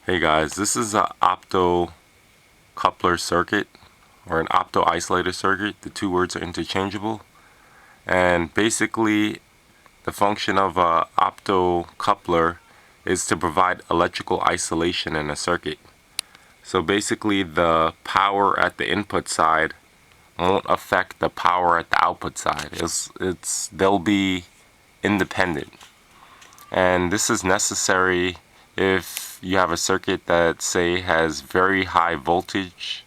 Hey guys, this is an optocoupler circuit or an optoisolator circuit. The two words are interchangeable. And basically, the function of an optocoupler is to provide electrical isolation in a circuit. So basically, the power at the input side won't affect the power at the output side. They'll be independent. And this is necessary if you have a circuit that, say, has very high voltage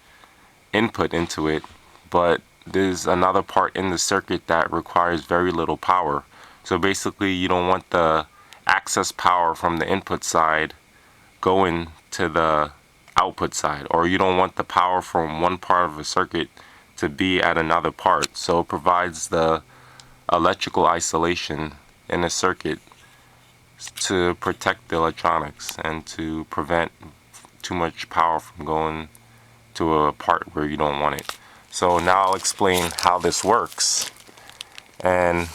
input into it, but there's another part in the circuit that requires very little power. So basically, you don't want the excess power from the input side going to the output side, or you don't want the power from one part of a circuit to be at another part. So it provides the electrical isolation in a circuit to protect the electronics and to prevent too much power from going to a part where you don't want it. So now I'll explain how this works. And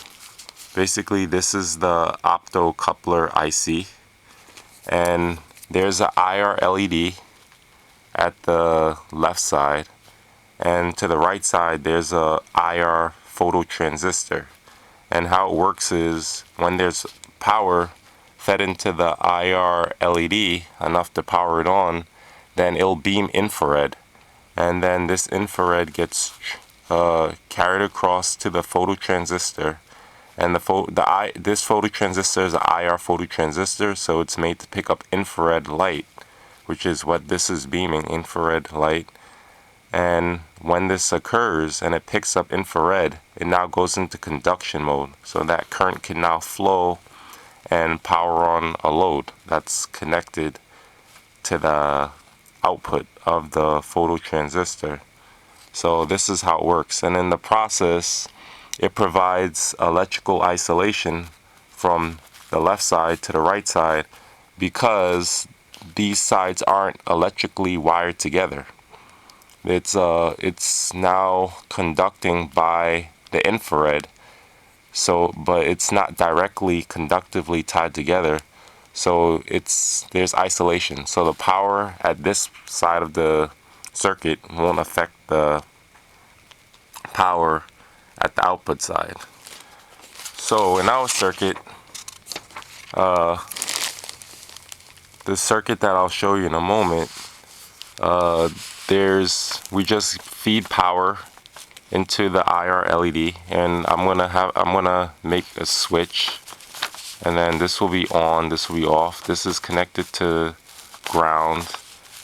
basically, this is the optocoupler IC, and there's an IR LED at the left side, and to the right side there's a IR phototransistor. And how it works is, when there's power fed into the IR LED, enough to power it on, then it'll beam infrared, and then this infrared gets carried across to the phototransistor. And this phototransistor is an IR phototransistor, so it's made to pick up infrared light, which is what this is beaming, infrared light. And when this occurs and it picks up infrared, it now goes into conduction mode, so that current can now flow and power on a load that's connected to the output of the phototransistor. So this is how it works. And in the process, it provides electrical isolation from the left side to the right side, because these sides aren't electrically wired together. It's now conducting by the infrared, but it's not directly conductively tied together, so there's isolation. So the power at this side of the circuit won't affect the power at the output side. So in our circuit, the circuit that I'll show you in a moment, we just feed power into the IR LED, and I'm gonna make a switch, and then this will be on, this will be off. This is connected to ground,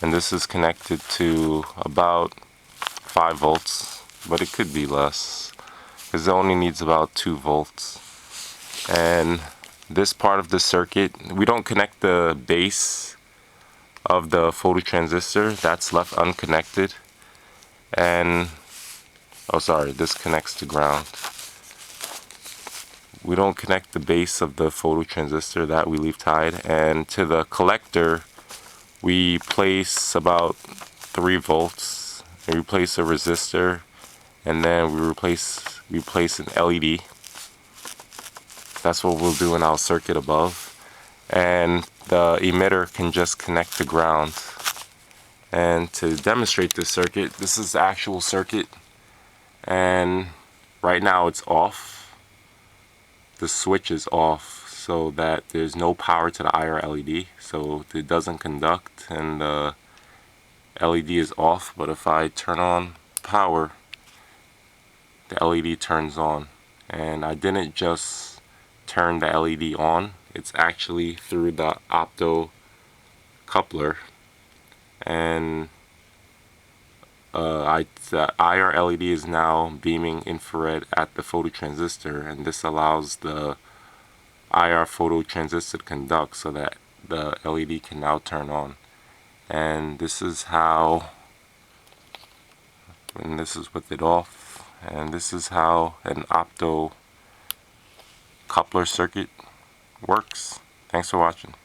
and this is connected to about 5 volts, but it could be less because it only needs about 2 volts. And this part of the circuit, we don't connect the base of the phototransistor, that's left unconnected. And oh, sorry, this connects to ground. We don't connect the base of the phototransistor, that we leave tied. And to the collector, we place about 3 volts, and we place a resistor, and then we place an LED. That's what we'll do in our circuit above. And the emitter can just connect to ground. And to demonstrate this circuit, this is the actual circuit, and right now it's off. The switch is off so that there's no power to the IR LED, so it doesn't conduct, and the LED is off. But if I turn on power, the LED turns on. And I didn't just turn the LED on, it's actually through the optocoupler. And the IR LED is now beaming infrared at the phototransistor, and this allows the IR phototransistor to conduct so that the LED can now turn on. And this is how, and this is with it off, and this is how an optocoupler circuit works. Thanks for watching.